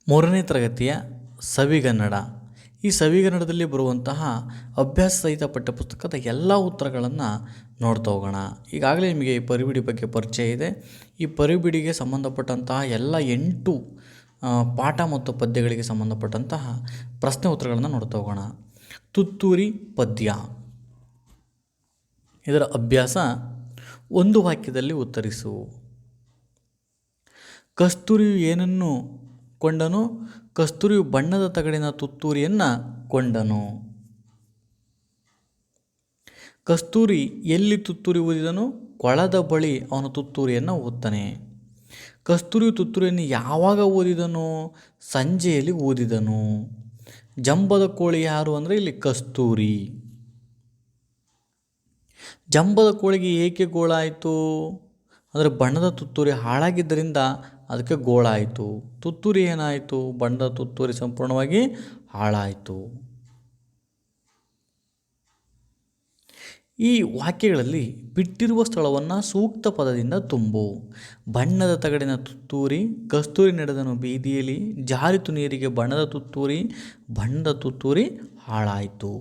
ಮೂರನೇ ತರಗತಿಯ ಸವಿಗನ್ನಡ. ಈ ಸವಿಗನ್ನಡದಲ್ಲಿ ಬರುವಂತಹ ಅಭ್ಯಾಸ ಸಹಿತ ಪಠ್ಯಪುಸ್ತಕದ ಎಲ್ಲ ಉತ್ತರಗಳನ್ನು ನೋಡ್ತಾ ಹೋಗೋಣ. ಈಗಾಗಲೇ ನಿಮಗೆ ಈ ಪರಿಬಿಡಿ ಬಗ್ಗೆ ಪರಿಚಯ ಇದೆ. ಈ ಪರಿಬಿಡಿಗೆ ಸಂಬಂಧಪಟ್ಟಂತಹ ಎಲ್ಲ 8 ಪಾಠ ಮತ್ತು ಪದ್ಯಗಳಿಗೆ ಸಂಬಂಧಪಟ್ಟಂತಹ ಪ್ರಶ್ನೆ ಉತ್ತರಗಳನ್ನು ನೋಡ್ತಾ ಹೋಗೋಣ. ತುತ್ತೂರಿ ಪದ್ಯ. ಇದರ ಅಭ್ಯಾಸ: ಒಂದು ವಾಕ್ಯದಲ್ಲಿ ಉತ್ತರಿಸು. ಕಸ್ತೂರಿಯು ಏನನ್ನು ಕೊಂಡನು? ಕಸ್ತೂರಿಯು ಬಣ್ಣದ ತಗಡಿನ ತುತ್ತೂರಿಯನ್ನು ಕೊಂಡನು. ಕಸ್ತೂರಿ ಎಲ್ಲಿ ತುತ್ತೂರಿ ಊದಿದನು? ಕೊಳದ ಬಳಿ ಅವನು ತುತ್ತೂರಿಯನ್ನು ಊದ್ತಾನೆ. ಕಸ್ತೂರಿಯು ತುತ್ತೂರಿಯನ್ನು ಯಾವಾಗ ಊದಿದನು? ಸಂಜೆಯಲ್ಲಿ ಊದಿದನು. ಜಂಬದ ಕೋಳಿ ಯಾರು ಅಂದರೆ ಇಲ್ಲಿ ಕಸ್ತೂರಿ. ಜಂಬದ ಕೋಳಿಗೆ ಏಕೆ ಗೋಳಾಯಿತು ಅಂದರೆ ಬಣ್ಣದ ತುತ್ತೂರಿ ಹಾಳಾಗಿದ್ದರಿಂದ ಅದಕ್ಕೆ ಗೋಳಾಯಿತು. ತುತ್ತೂರಿ ಏನಾಯಿತು? ಬಣ್ಣದ ತುತ್ತೂರಿ ಸಂಪೂರ್ಣವಾಗಿ ಹಾಳಾಯಿತು. ಈ ವಾಕ್ಯಗಳಲ್ಲಿ ಬಿಟ್ಟಿರುವ ಸ್ಥಳವನ್ನು ಸೂಕ್ತ ಪದದಿಂದ ತುಂಬು. ಬಣ್ಣದ ತಗಡಿನ ತುತ್ತೂರಿ, ಕಸ್ತೂರಿ ನಡೆದನು ಬೀದಿಯಲ್ಲಿ, ಜಾರಿತು ನೀರಿಗೆ ಬಣ್ಣದ ತುತ್ತೂರಿ, ಬಣ್ಣದ ತುತ್ತೂರಿ ಹಾಳಾಯಿತು.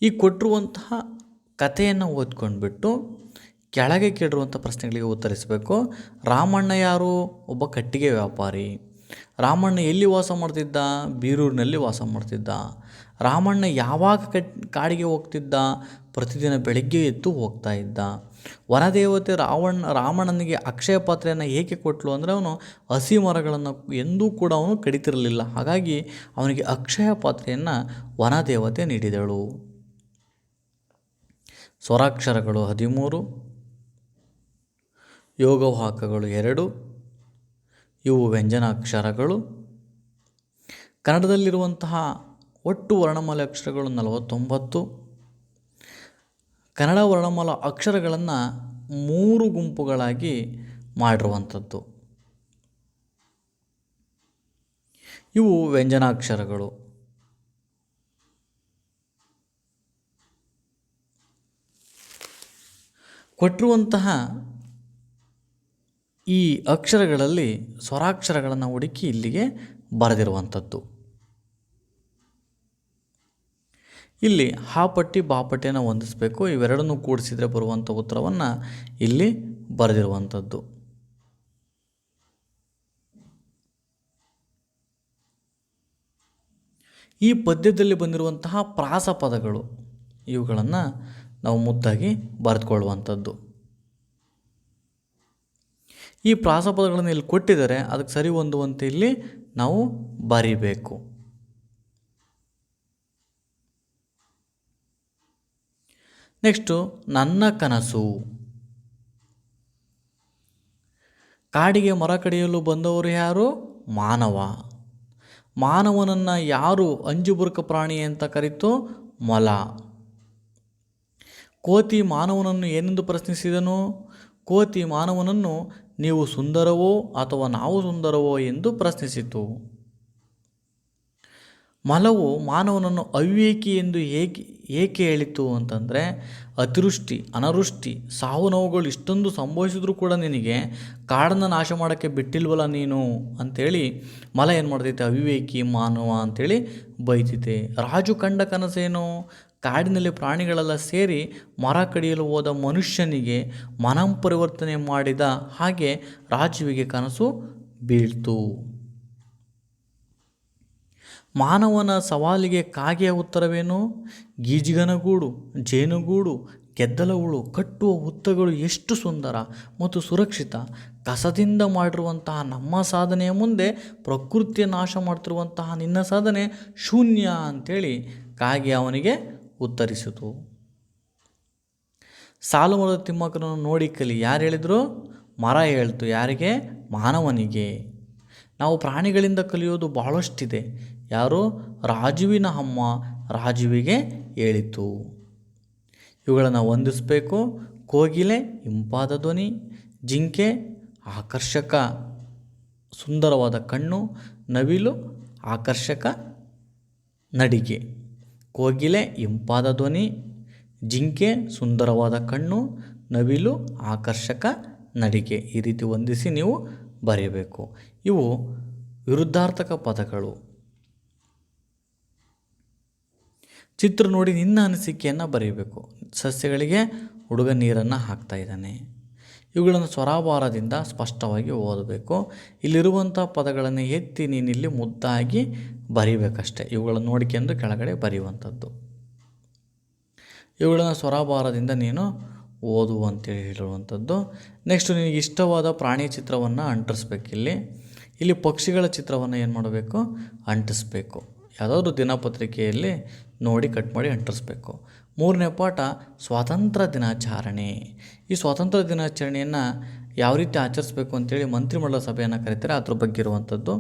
ಈ ಕೊಟ್ಟಿರುವಂತಹ ಕಥೆಯನ್ನು ಓದ್ಕೊಂಡ್ಬಿಟ್ಟು ಕೆಳಗೆ ಕೇಳಿರುವಂಥ ಪ್ರಶ್ನೆಗಳಿಗೆ ಉತ್ತರಿಸಬೇಕು. ರಾಮಣ್ಣ ಯಾರು? ಒಬ್ಬ ಕಟ್ಟಿಗೆ ವ್ಯಾಪಾರಿ. ರಾಮಣ್ಣ ಎಲ್ಲಿ ವಾಸ ಮಾಡ್ತಿದ್ದ? ಬೀರೂರಿನಲ್ಲಿ ವಾಸ ಮಾಡ್ತಿದ್ದ. ರಾಮಣ್ಣ ಯಾವಾಗ ಕಾಡಿಗೆ ಹೋಗ್ತಿದ್ದ? ಪ್ರತಿದಿನ ಬೆಳಗ್ಗೆ ಎದ್ದು ಹೋಗ್ತಾ ಇದ್ದ. ವನದೇವತೆ ರಾಮಣ್ಣನಿಗೆ ಅಕ್ಷಯ ಪಾತ್ರೆಯನ್ನು ಏಕೆ ಕೊಟ್ಟಳು ಅಂದರೆ ಅವನು ಹಸಿ ಮರಗಳನ್ನು ಎಂದೂ ಕೂಡ ಅವನು ಕಡಿತಿರಲಿಲ್ಲ. ಹಾಗಾಗಿ ಅವನಿಗೆ ಅಕ್ಷಯ ಪಾತ್ರೆಯನ್ನು ವನದೇವತೆ ನೀಡಿದಳು. ಸ್ವರಾಕ್ಷರಗಳು 13, ಯೋಗವಾಹಕಗಳು 2, ಇವು ವ್ಯಂಜನಾಕ್ಷರಗಳು. ಕನ್ನಡದಲ್ಲಿರುವಂತಹ ಒಟ್ಟು ವರ್ಣಮಾಲೆ ಅಕ್ಷರಗಳು 49. ಕನ್ನಡ ವರ್ಣಮಾಲಾ ಅಕ್ಷರಗಳನ್ನು 3 ಗುಂಪುಗಳಾಗಿ ಮಾಡಿರುವಂಥದ್ದು. ಇವು ವ್ಯಂಜನಾಕ್ಷರಗಳು. ಕೊಟ್ಟಿರುವಂತಹ ಈ ಅಕ್ಷರಗಳಲ್ಲಿ ಸ್ವರಾಕ್ಷರಗಳನ್ನು ಹುಡುಕಿ ಇಲ್ಲಿಗೆ ಬರೆದಿರುವಂಥದ್ದು. ಇಲ್ಲಿ ಹಾ ಪಟ್ಟಿ ಬಾ ಪಟ್ಟಿಯನ್ನು ಹೊಂದಿಸಬೇಕು. ಇವೆರಡನ್ನು ಕೂಡಿಸಿದರೆ ಬರುವಂಥ ಉತ್ತರವನ್ನು ಇಲ್ಲಿ ಬರೆದಿರುವಂಥದ್ದು. ಈ ಪದ್ಯದಲ್ಲಿ ಬಂದಿರುವಂತಹ ಪ್ರಾಸ ಪದಗಳು ಇವುಗಳನ್ನು ನಾವು ಮುದ್ದಾಗಿ ಬರೆದುಕೊಳ್ಳುವಂಥದ್ದು. ಈ ಪ್ರಾಸಪದಗಳನ್ನು ಇಲ್ಲಿ ಕೊಟ್ಟಿದ್ದಾರೆ, ಅದಕ್ಕೆ ಸರಿ ಹೊಂದುವಂತೆ ಇಲ್ಲಿ ನಾವು ಬರಿಬೇಕು. ನೆಕ್ಸ್ಟು ನನ್ನ ಕನಸು. ಕಾಡಿಗೆ ಮರ ಕಡಿಯಲು ಬಂದವರು ಯಾರು? ಮಾನವ. ಮಾನವನನ್ನು ಯಾರು ಅಂಜುಬುರುಕ ಪ್ರಾಣಿ ಅಂತ ಕರೀತು? ಮೊಲ. ಕೋತಿ ಮಾನವನನ್ನು ಏನೆಂದು ಪ್ರಶ್ನಿಸಿದನು? ಕೋತಿ ಮಾನವನನ್ನು ನೀವು ಸುಂದರವೋ ಅಥವಾ ನಾವು ಸುಂದರವೋ ಎಂದು ಪ್ರಶ್ನಿಸಿತು. ಮೊಲವು ಮಾನವನನ್ನು ಅವಿವೇಕಿ ಎಂದು ಏಕೆ ಹೇಳಿತು ಅಂತಂದರೆ, ಅತಿವೃಷ್ಟಿ ಅನಾವೃಷ್ಟಿ ಸಾವು ನೋವುಗಳು ಇಷ್ಟೊಂದು ಸಂಭವಿಸಿದ್ರೂ ಕೂಡ ನಿನಗೆ ಕಾಡನ್ನು ನಾಶ ಮಾಡೋಕ್ಕೆ ಬಿಟ್ಟಿಲ್ವಲ್ಲ ನೀನು ಅಂಥೇಳಿ ಮೊಲ ಏನು ಮಾಡ್ತೈತೆ? ಅವಿವೇಕಿ ಮಾನವ ಅಂಥೇಳಿ ಬೈತೈತೆ. ರಾಜು ಕಂಡ ಕನಸೇನು? ಕಾಡಿನಲ್ಲಿ ಪ್ರಾಣಿಗಳೆಲ್ಲ ಸೇರಿ ಮರ ಕಡಿಯಲು ಹೋದ ಮನುಷ್ಯನಿಗೆ ಮನಂಪರಿವರ್ತನೆ ಮಾಡಿದ ಹಾಗೆ ರಾಜುವಿಗೆ ಕನಸು ಬೀಳ್ತು. ಮಾನವನ ಸವಾಲಿಗೆ ಕಾಗೆಯ ಉತ್ತರವೇನು? ಗೀಜಿಗನ ಗೂಡು, ಜೇನುಗೂಡು, ಗೆದ್ದಲ ಹುಳು ಕಟ್ಟುವ ಹುತ್ತಗಳು ಎಷ್ಟು ಸುಂದರ ಮತ್ತು ಸುರಕ್ಷಿತ. ಕಸದಿಂದ ಮಾಡಿರುವಂತಹ ನಮ್ಮ ಸಾಧನೆಯ ಮುಂದೆ ಪ್ರಕೃತಿಯ ನಾಶ ಮಾಡ್ತಿರುವಂತಹ ನಿನ್ನ ಸಾಧನೆ ಶೂನ್ಯ ಅಂಥೇಳಿ ಕಾಗೆ ಅವನಿಗೆ ಉತ್ತರಿಸಿತು. ಸಾಲು ಮರದ ತಿಮ್ಮಕ್ಕನನ್ನು ನೋಡಿ ಕಲಿ ಯಾರು ಹೇಳಿದರು? ಮರ ಹೇಳ್ತು. ಯಾರಿಗೆ? ಮಾನವನಿಗೆ. ನಾವು ಪ್ರಾಣಿಗಳಿಂದ ಕಲಿಯೋದು ಬಹಳಷ್ಟಿದೆ. ಯಾರು? ರಾಜುವಿನ ಅಮ್ಮ ರಾಜುವಿಗೆ ಹೇಳಿತು. ಇವುಗಳನ್ನು ಹೊಂದಿಸಬೇಕು. ಕೋಗಿಲೆ ಇಂಪಾದ ಧ್ವನಿ, ಜಿಂಕೆ ಆಕರ್ಷಕ ಸುಂದರವಾದ ಕಣ್ಣು, ನವಿಲು ಆಕರ್ಷಕ ನಡಿಗೆ. ಕೋಗಿಲೆ ಇಂಪಾದ ಧ್ವನಿ, ಜಿಂಕೆ ಸುಂದರವಾದ ಕಣ್ಣು, ನವಿಲು ಆಕರ್ಷಕ ನಡಿಗೆ. ಈ ರೀತಿ ಹೊಂದಿಸಿ ನೀವು ಬರೆಯಬೇಕು. ಇವು ವಿರುದ್ಧಾರ್ಥಕ ಪದಗಳು. ಚಿತ್ರ ನೋಡಿ ನಿನ್ನ ಅನಿಸಿಕೆಯನ್ನು ಬರೀಬೇಕು. ಸಸ್ಯಗಳಿಗೆ ಹುಡುಗ ನೀರನ್ನು ಹಾಕ್ತಾ ಇದ್ದಾನೆ. ಇವುಗಳನ್ನು ಸ್ವರಾಭಾರದಿಂದ ಸ್ಪಷ್ಟವಾಗಿ ಓದಬೇಕು. ಇಲ್ಲಿರುವಂಥ ಪದಗಳನ್ನು ಎತ್ತಿ ನೀನಿಲ್ಲಿ ಮುದ್ದಾಗಿ ಬರೀಬೇಕಷ್ಟೆ. ಇವುಗಳನ್ನು ನೋಡ್ಕೊಂಡು ಕೆಳಗಡೆ ಬರೆಯುವಂಥದ್ದು. ಇವುಗಳನ್ನು ಸ್ವರಾಭಾರದಿಂದ ನೀನು ಓದು ಅಂತೇಳಿ ಹೇಳಿರುವಂಥದ್ದು. ನೆಕ್ಸ್ಟ್ ನಿನಗೆ ಇಷ್ಟವಾದ ಪ್ರಾಣಿ ಚಿತ್ರವನ್ನು ಅಂಟಿಸ್ಬೇಕಿಲ್ಲಿ. ಇಲ್ಲಿ ಪಕ್ಷಿಗಳ ಚಿತ್ರವನ್ನು ಏನು ಮಾಡಬೇಕು, ಅಂಟಿಸ್ಬೇಕು. ಯಾವುದಾದ್ರೂ ದಿನಪತ್ರಿಕೆಯಲ್ಲಿ ನೋಡಿ ಕಟ್ ಮಾಡಿ ಅಂಟಿಸ್ಬೇಕು. 3ನೇ ಪಾಠ ಸ್ವಾತಂತ್ರ್ಯ ದಿನಾಚರಣೆ. ಈ ಸ್ವಾತಂತ್ರ್ಯ ದಿನಾಚರಣೆಯನ್ನು ಯಾವ ರೀತಿ ಆಚರಿಸ್ಬೇಕು ಅಂತೇಳಿ ಮಂತ್ರಿಮಂಡಲ ಸಭೆಯನ್ನು ಕರೀತಾರೆ, ಅದ್ರ ಬಗ್ಗೆ ಇರುವಂಥದ್ದು.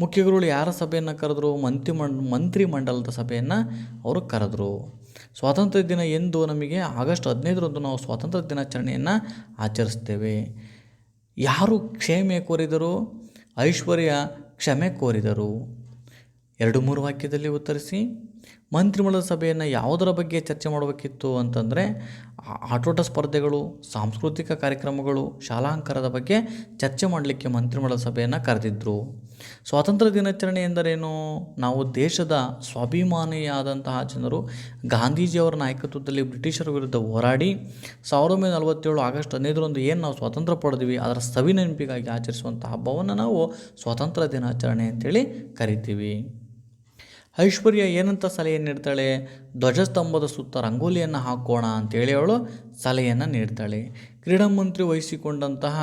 ಮುಖ್ಯಗುರುಗಳು ಯಾರ ಸಭೆಯನ್ನು ಕರೆದ್ರು, ಮಂತ್ರಿಮಂಡಲದ ಸಭೆಯನ್ನು ಅವರು ಕರೆದ್ರು. ಸ್ವಾತಂತ್ರ್ಯ ದಿನ ಎಂದು ನಮಗೆ ಆಗಸ್ಟ್ 15ರಂದು ನಾವು ಸ್ವಾತಂತ್ರ್ಯ ದಿನಾಚರಣೆಯನ್ನು ಆಚರಿಸ್ತೇವೆ. ಯಾರು ಕ್ಷಮೆ ಕೋರಿದರು, ಐಶ್ವರ್ಯ ಕ್ಷಮೆ ಕೋರಿದರು. 2-3 ವಾಕ್ಯದಲ್ಲಿ ಉತ್ತರಿಸಿ. ಮಂತ್ರಿಮಂಡಲ ಸಭೆಯನ್ನು ಯಾವುದರ ಬಗ್ಗೆ ಚರ್ಚೆ ಮಾಡಬೇಕಿತ್ತು ಅಂತಂದರೆ ಆಟೋಟ ಸ್ಪರ್ಧೆಗಳು, ಸಾಂಸ್ಕೃತಿಕ ಕಾರ್ಯಕ್ರಮಗಳು, ಶಾಲಾಂಕರದ ಬಗ್ಗೆ ಚರ್ಚೆ ಮಾಡಲಿಕ್ಕೆ ಮಂತ್ರಿಮಂಡಲ ಸಭೆಯನ್ನು ಕರೆದಿದ್ದರು. ಸ್ವಾತಂತ್ರ್ಯ ದಿನಾಚರಣೆ ಎಂದರೇನು? ನಾವು ದೇಶದ ಸ್ವಾಭಿಮಾನಿಯಾದಂತಹ ಜನರು ಗಾಂಧೀಜಿಯವರ ನಾಯಕತ್ವದಲ್ಲಿ ಬ್ರಿಟಿಷರ ವಿರುದ್ಧ ಹೋರಾಡಿ 1947 ಆಗಸ್ಟ್ 15ರಂದು ಏನು ನಾವು ಸ್ವಾತಂತ್ರ್ಯ ಪಡೆದ್ವಿ ಅದರ ಸವಿನೆನಪಿಗಾಗಿ ಆಚರಿಸುವಂಥ ಹಬ್ಬವನ್ನು ನಾವು ಸ್ವಾತಂತ್ರ್ಯ ದಿನಾಚರಣೆ ಅಂತೇಳಿ ಕರಿತೀವಿ. ಐಶ್ವರ್ಯ ಏನಂತ ಸಲಹೆ ನೀಡ್ತಾಳೆ? ಧ್ವಜಸ್ತಂಭದ ಸುತ್ತ ರಂಗೋಲಿಯನ್ನು ಹಾಕೋಣ ಅಂತೇಳಿ ಅವಳು ಸಲಹೆಯನ್ನು ನೀಡ್ತಾಳೆ. ಕ್ರೀಡಾ ಮಂತ್ರಿ ವಹಿಸಿಕೊಂಡಂತಹ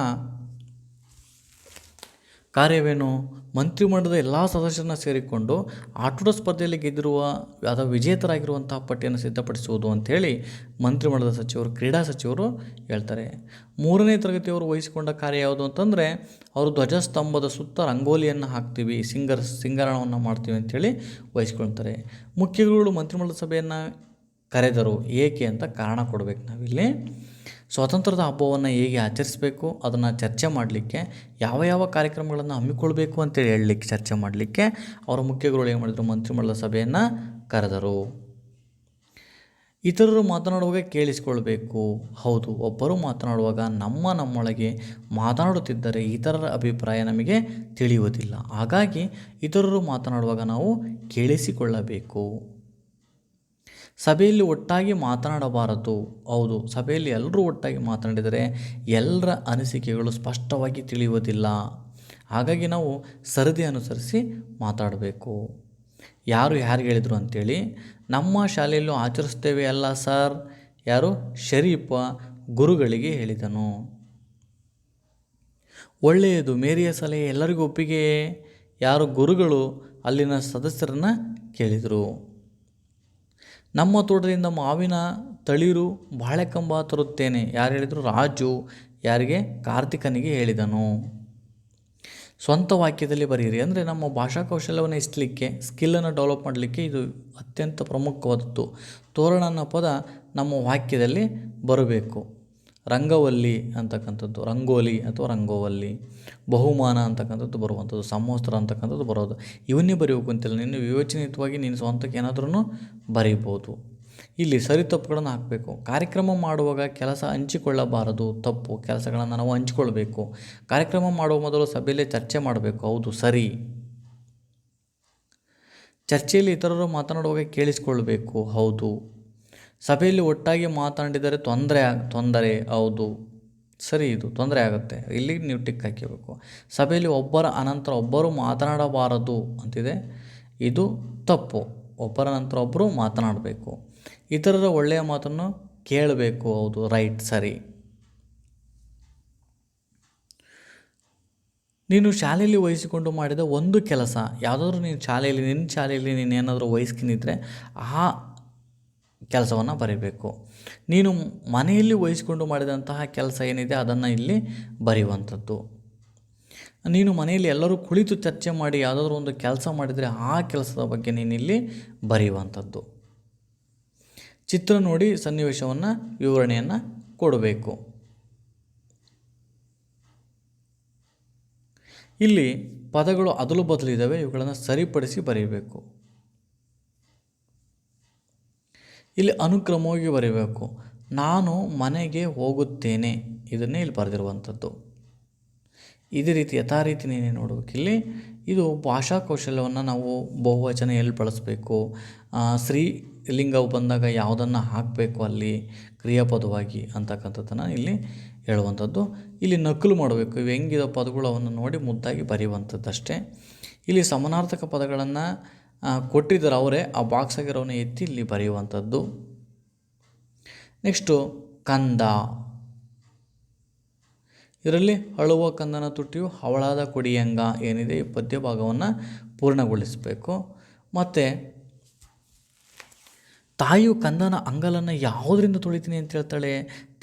ಕಾರ್ಯವೇನು? ಮಂತ್ರಿಮಂಡಲದ ಎಲ್ಲ ಸದಸ್ಯರನ್ನ ಸೇರಿಕೊಂಡು ಆಟೋಟ ಸ್ಪರ್ಧೆಯಲ್ಲಿ ಗೆದ್ದಿರುವ ಅಥವಾ ವಿಜೇತರಾಗಿರುವಂತಹ ಪಟ್ಟಿಯನ್ನು ಸಿದ್ಧಪಡಿಸುವುದು ಅಂಥೇಳಿ ಮಂತ್ರಿಮಂಡಲದ ಸಚಿವರು, ಕ್ರೀಡಾ ಸಚಿವರು ಹೇಳ್ತಾರೆ. 3ನೇ ತರಗತಿಯವರು ವಹಿಸಿಕೊಂಡ ಕಾರ್ಯ ಯಾವುದು ಅಂತಂದರೆ ಅವರು ಧ್ವಜಸ್ತಂಭದ ಸುತ್ತ ರಂಗೋಲಿಯನ್ನು ಹಾಕ್ತೀವಿ, ಸಿಂಗರಣವನ್ನು ಮಾಡ್ತೀವಿ ಅಂಥೇಳಿ ವಹಿಸ್ಕೊಳ್ತಾರೆ. ಮುಖ್ಯಗುರುಗಳು ಮಂತ್ರಿಮಂಡಲದ ಸಭೆಯನ್ನು ಕರೆದರು ಏಕೆ ಅಂತ ಕಾರಣ ಕೊಡಬೇಕು. ನಾವಿಲ್ಲಿ ಸ್ವಾತಂತ್ರ್ಯದ ಹಬ್ಬವನ್ನು ಹೇಗೆ ಆಚರಿಸಬೇಕು ಅದನ್ನು ಚರ್ಚೆ ಮಾಡಲಿಕ್ಕೆ, ಯಾವ ಯಾವ ಕಾರ್ಯಕ್ರಮಗಳನ್ನು ಹಮ್ಮಿಕೊಳ್ಬೇಕು ಅಂತೇಳಿ ಹೇಳಲಿಕ್ಕೆ, ಚರ್ಚೆ ಮಾಡಲಿಕ್ಕೆ ಅವರ ಮುಖ್ಯಗುರುಗಳು ಏನು ಮಾಡಿದರು, ಮಂತ್ರಿಮಂಡಲ ಸಭೆಯನ್ನು ಕರೆದರು. ಇತರರು ಮಾತನಾಡುವಾಗ ಕೇಳಿಸಿಕೊಳ್ಬೇಕು. ಹೌದು, ಒಬ್ಬರು ಮಾತನಾಡುವಾಗ ನಮ್ಮೊಳಗೆ ಮಾತನಾಡುತ್ತಿದ್ದರೆ ಇತರರ ಅಭಿಪ್ರಾಯ ನಮಗೆ ತಿಳಿಯುವುದಿಲ್ಲ. ಹಾಗಾಗಿ ಇತರರು ಮಾತನಾಡುವಾಗ ನಾವು ಕೇಳಿಸಿಕೊಳ್ಳಬೇಕು. ಸಭೆಯಲ್ಲಿ ಒಟ್ಟಾಗಿ ಮಾತನಾಡಬಾರದು. ಹೌದು, ಸಭೆಯಲ್ಲಿ ಎಲ್ಲರೂ ಒಟ್ಟಾಗಿ ಮಾತನಾಡಿದರೆ ಎಲ್ಲರ ಅನಿಸಿಕೆಗಳು ಸ್ಪಷ್ಟವಾಗಿ ತಿಳಿಯುವುದಿಲ್ಲ. ಹಾಗಾಗಿ ನಾವು ಸರದಿ ಅನುಸರಿಸಿ ಮಾತಾಡಬೇಕು. ಯಾರು ಯಾರಿಗೆ ಹೇಳಿದರು ಅಂಥೇಳಿ, ನಮ್ಮ ಶಾಲೆಯಲ್ಲೂ ಆಚರಿಸ್ತೇವೆ ಅಲ್ಲ ಸರ್. ಯಾರು? ಶರೀಫ ಗುರುಗಳಿಗೆ ಹೇಳಿದನು. ಒಳ್ಳೆಯದು, ಮೇರಿಯ ಸಲಹೆ ಎಲ್ಲರಿಗೂ ಒಪ್ಪಿಗೆ. ಯಾರು? ಗುರುಗಳು ಅಲ್ಲಿನ ಸದಸ್ಯರನ್ನು ಕೇಳಿದರು. ನಮ್ಮ ತೋಟದಿಂದ ಮಾವಿನ ತಳಿರು ಬಾಳೆಕಂಬ ತರುತ್ತೇನೆ. ಯಾರು ಹೇಳಿದರು? ರಾಜು ಯಾರಿಗೆ? ಕಾರ್ತಿಕನಿಗೆ ಹೇಳಿದನು. ಸ್ವಂತ ವಾಕ್ಯದಲ್ಲಿ ಬರೆಯಿರಿ. ಅಂದರೆ ನಮ್ಮ ಭಾಷಾ ಕೌಶಲ್ಯವನ್ನು ಹೆಚ್ಚಲಿಕ್ಕೆ, ಸ್ಕಿಲ್ಲನ್ನು ಡೆವಲಪ್ ಮಾಡಲಿಕ್ಕೆ ಇದು ಅತ್ಯಂತ ಪ್ರಮುಖವಾದದ್ದು. ತೋರಣ ಅನ್ನೋ ಪದ ನಮ್ಮ ವಾಕ್ಯದಲ್ಲಿ ಬರಬೇಕು. ರಂಗವಲ್ಲಿ ಅಂತಕ್ಕಂಥದ್ದು, ರಂಗೋಲಿ ಅಥವಾ ರಂಗೋವಲ್ಲಿ. ಬಹುಮಾನ ಅಂತಕ್ಕಂಥದ್ದು ಬರುವಂಥದ್ದು, ಸಮವಸ್ತ್ರ ಅಂತಕ್ಕಂಥದ್ದು ಬರೋದು. ಇವನ್ನೇ ಬರೀಬೇಕು ಅಂತಿಲ್ಲ. ನೀನು ವಿವೇಚನಯುತವಾಗಿ ನೀನು ಸ್ವಂತಕ್ಕೆ ಏನಾದ್ರೂ ಬರೀಬೋದು. ಇಲ್ಲಿ ಸರಿ ತಪ್ಪುಗಳನ್ನು ಹಾಕಬೇಕು. ಕಾರ್ಯಕ್ರಮ ಮಾಡುವಾಗ ಕೆಲಸ ಹಂಚಿಕೊಳ್ಳಬಾರದು, ತಪ್ಪು. ಕೆಲಸಗಳನ್ನು ನಾವು ಹಂಚಿಕೊಳ್ಬೇಕು. ಕಾರ್ಯಕ್ರಮ ಮಾಡುವ ಮೊದಲು ಸಭೆಯಲ್ಲಿ ಚರ್ಚೆ ಮಾಡಬೇಕು. ಹೌದು, ಸರಿ. ಚರ್ಚೆಯಲ್ಲಿ ಇತರರು ಮಾತನಾಡುವಾಗ ಕೇಳಿಸಿಕೊಳ್ಬೇಕು. ಹೌದು. ಸಭೆಯಲ್ಲಿ ಒಟ್ಟಾಗಿ ಮಾತನಾಡಿದರೆ ತೊಂದರೆ. ಹೌದು, ಸರಿ, ಇದು ತೊಂದರೆ ಆಗುತ್ತೆ. ಇಲ್ಲಿ ನೀವು ಟಿಕ್ ಹಾಕಬೇಕು. ಸಭೆಯಲ್ಲಿ ಒಬ್ಬರ ಅನಂತರ ಒಬ್ಬರು ಮಾತನಾಡಬಾರದು ಅಂತಿದೆ. ಇದು ತಪ್ಪು. ಒಬ್ಬರ ನಂತರ ಒಬ್ಬರು ಮಾತನಾಡಬೇಕು. ಇತರರ ಒಳ್ಳೆಯ ಮಾತನ್ನು ಕೇಳಬೇಕು. ಹೌದು, ರೈಟ್, ಸರಿ. ನೀನು ಶಾಲೆಯಲ್ಲಿ ವಹಿಸಿಕೊಂಡು ಮಾಡಿದ ಒಂದು ಕೆಲಸ ಯಾವುದಾದ್ರೂ ನಿನ್ನ ಶಾಲೆಯಲ್ಲಿ ನೀನು ಏನಾದರೂ ವಹಿಸ್ಕೊಂಡಿದ್ರೆ ಆ ಕೆಲಸವನ್ನು ಬರೀಬೇಕು. ನೀನು ಮನೆಯಲ್ಲಿ ವಹಿಸಿಕೊಂಡು ಮಾಡಿದಂತಹ ಕೆಲಸ ಏನಿದೆ ಅದನ್ನು ಇಲ್ಲಿ ಬರೆಯುವಂಥದ್ದು. ನೀನು ಮನೆಯಲ್ಲಿ ಎಲ್ಲರೂ ಕುಳಿತು ಚರ್ಚೆ ಮಾಡಿ ಯಾವುದಾದ್ರೂ ಒಂದು ಕೆಲಸ ಮಾಡಿದರೆ ಆ ಕೆಲಸದ ಬಗ್ಗೆ ನೀನಿಲ್ಲಿ ಬರೆಯುವಂಥದ್ದು. ಚಿತ್ರ ನೋಡಿ ಸನ್ನಿವೇಶವನ್ನು ವಿವರಣೆಯನ್ನು ಕೊಡಬೇಕು. ಇಲ್ಲಿ ಪದಗಳು ಅದಲು ಬದಲಿದ್ದಾವೆ, ಇವುಗಳನ್ನು ಸರಿಪಡಿಸಿ ಬರೀಬೇಕು. ಇಲ್ಲಿ ಅನುಕ್ರಮವಾಗಿ ಬರೀಬೇಕು. ನಾನು ಮನೆಗೆ ಹೋಗುತ್ತೇನೆ, ಇದನ್ನೇ ಇಲ್ಲಿ ಬರೆದಿರುವಂಥದ್ದು. ಇದೇ ರೀತಿ ಯಥಾರೀತಿ ನೀನೇ ನೋಡಬೇಕಿಲ್ಲಿ. ಇದು ಭಾಷಾ ಕೌಶಲ್ಯವನ್ನು ನಾವು ಬಹುವಚನ ಎಲ್ಲಿ ಬಳಸಬೇಕು, ಸ್ತ್ರೀಲಿಂಗವು ಬಂದಾಗ ಯಾವುದನ್ನು ಹಾಕಬೇಕು ಅಲ್ಲಿ ಕ್ರಿಯಾಪದವಾಗಿ ಅಂತಕ್ಕಂಥದ್ದನ್ನು ಇಲ್ಲಿ ಹೇಳುವಂಥದ್ದು. ಇಲ್ಲಿ ನಕಲು ಮಾಡಬೇಕು, ಇವು ಹೆಂಗಿದ ಪದಗಳು ಅವನ್ನು ನೋಡಿ ಮುದ್ದಾಗಿ ಬರೆಯುವಂಥದ್ದು ಅಷ್ಟೇ. ಇಲ್ಲಿ ಸಮಾನಾರ್ಥಕ ಪದಗಳನ್ನು ಕೊಟ್ಟಿದ್ದಾರೆ ಅವರೇ, ಆ ಬಾಕ್ಸ್ ಆಗಿರೋನ ಎತ್ತಿ ಇಲ್ಲಿ ಬರೆಯುವಂಥದ್ದು. ನೆಕ್ಸ್ಟು ಕಂದ. ಇದರಲ್ಲಿ ಅಳುವ ಕಂದನ ತುಟಿಯು ಹವಳಾದ ಕೊಡಿಯಂಗ ಏನಿದೆ ಈ ಪದ್ಯ ಭಾಗವನ್ನು ಪೂರ್ಣಗೊಳಿಸಬೇಕು. ಮತ್ತು ತಾಯಿಯು ಕಂದನ ಅಂಗಲನ್ನು ಯಾವುದರಿಂದ ತೊಳಿತೀನಿ ಅಂತ ಹೇಳ್ತಾಳೆ,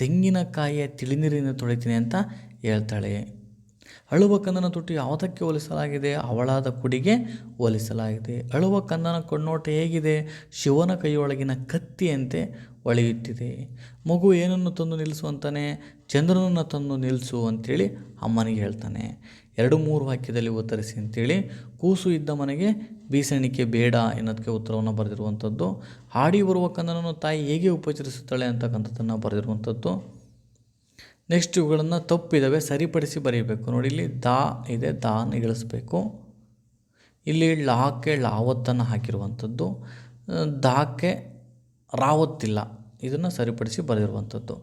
ತೆಂಗಿನಕಾಯಿಯ ತಿಳಿನೀರಿಂದ ತೊಳಿತೀನಿ ಅಂತ ಹೇಳ್ತಾಳೆ. ಅಳುವ ಕಂದನ ತುಟಿ ಯಾವುದಕ್ಕೆ ಹೋಲಿಸಲಾಗಿದೆ, ಹವಳಾದ ಕುಡಿಗೆ ಹೋಲಿಸಲಾಗಿದೆ. ಅಳುವ ಕಂದನ ಕಣ್ಣೋಟ ಹೇಗಿದೆ, ಶಿವನ ಕೈಯೊಳಗಿನ ಕತ್ತಿಯಂತೆ ಹೊಳೆಯುತ್ತಿದೆ. ಮಗು ಏನನ್ನು ತಂದು ನಿಲ್ಲಿಸು ಅಂತಾನೆ, ಚಂದ್ರನನ್ನು ತಂದು ನಿಲ್ಲಿಸು ಅಂಥೇಳಿ ಅಮ್ಮನಿಗೆ ಹೇಳ್ತಾನೆ. 2-3 ವಾಕ್ಯದಲ್ಲಿ ಉತ್ತರಿಸಿ ಅಂತೇಳಿ ಕೂಸು ಇದ್ದ ಮನೆಗೆ ಬೀಸಣಿಕೆ ಬೇಡ ಎನ್ನೋದಕ್ಕೆ ಉತ್ತರವನ್ನು ಬರೆದಿರುವಂಥದ್ದು. ಹಾಡಿ ಬರುವ ಕಂದನನ್ನು ತಾಯಿ ಹೇಗೆ ಉಪಚರಿಸುತ್ತಾಳೆ ಅಂತಕ್ಕಂಥದ್ದನ್ನು ಬರೆದಿರುವಂಥದ್ದು. ನೆಕ್ಸ್ಟ್ ಇವುಗಳನ್ನು ತಪ್ಪಿದ್ದಾವೆ, ಸರಿಪಡಿಸಿ ಬರೀಬೇಕು. ನೋಡಿ ಇಲ್ಲಿ ದಾ ಇದೆ, ದಾ ನಿಗಳಿಸ್ಬೇಕು. ಇಲ್ಲಿ ಲಾಕ್ಕೆ ಲಾವತ್ತನ್ನು ಹಾಕಿರುವಂಥದ್ದು, ದಾಕ್ಕೆ ರಾವತ್ತಿಲ್ಲ, ಇದನ್ನು ಸರಿಪಡಿಸಿ ಬರೆದಿರುವಂಥದ್ದು.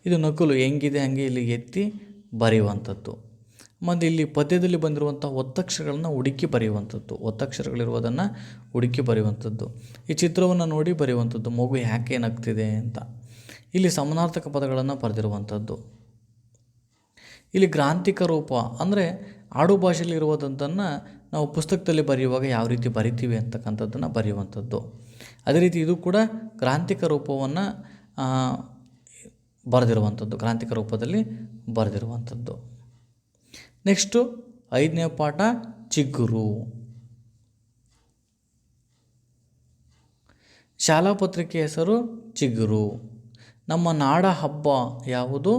ಇದು ನಕಲು ಹೆಂಗಿದೆ ಹಾಗೆ ಇಲ್ಲಿ ಎತ್ತಿ ಬರೆಯುವಂಥದ್ದು. ಮತ್ತು ಇಲ್ಲಿ ಪದ್ಯದಲ್ಲಿ ಬಂದಿರುವಂಥ ಒತ್ತಕ್ಷರಗಳನ್ನು ಹುಡುಕಿ ಬರೆಯುವಂಥದ್ದು, ಒತ್ತಕ್ಷರಗಳಿರುವುದನ್ನು ಹುಡುಕಿ ಬರೆಯುವಂಥದ್ದು. ಈ ಚಿತ್ರವನ್ನು ನೋಡಿ ಬರೆಯುವಂಥದ್ದು, ಮಗು ಯಾಕೆ ನಗ್ತಿದೆ ಅಂತ. ಇಲ್ಲಿ ಸಮಾನಾರ್ಥಕ ಪದಗಳನ್ನು ಬರೆದಿರುವಂಥದ್ದು. ಇಲ್ಲಿ ಗ್ರಾಂಥಿಕ ರೂಪ ಅಂದರೆ ಆಡು ಭಾಷೆಯಲ್ಲಿ ಇರುವುದಂತನ್ನು ನಾವು ಪುಸ್ತಕದಲ್ಲಿ ಬರೆಯುವಾಗ ಯಾವ ರೀತಿ ಬರಿತೀವಿ ಅಂತಕ್ಕಂಥದ್ದನ್ನು ಬರೆಯುವಂಥದ್ದು. ಅದೇ ರೀತಿ ಇದು ಕೂಡ ಗ್ರಾಂಥಿಕ ರೂಪವನ್ನು ಬರೆದಿರುವಂಥದ್ದು, ಗ್ರಾಂಥಿಕ ರೂಪದಲ್ಲಿ ಬರೆದಿರುವಂಥದ್ದು. ನೆಕ್ಸ್ಟು 5ನೇ ಪಾಠ ಚಿಗುರು. ಶಾಲಾ ಪತ್ರಿಕೆ ಹೆಸರು ಚಿಗುರು. ನಮ್ಮ ನಾಡ ಹಬ್ಬ ಯಾವುದು,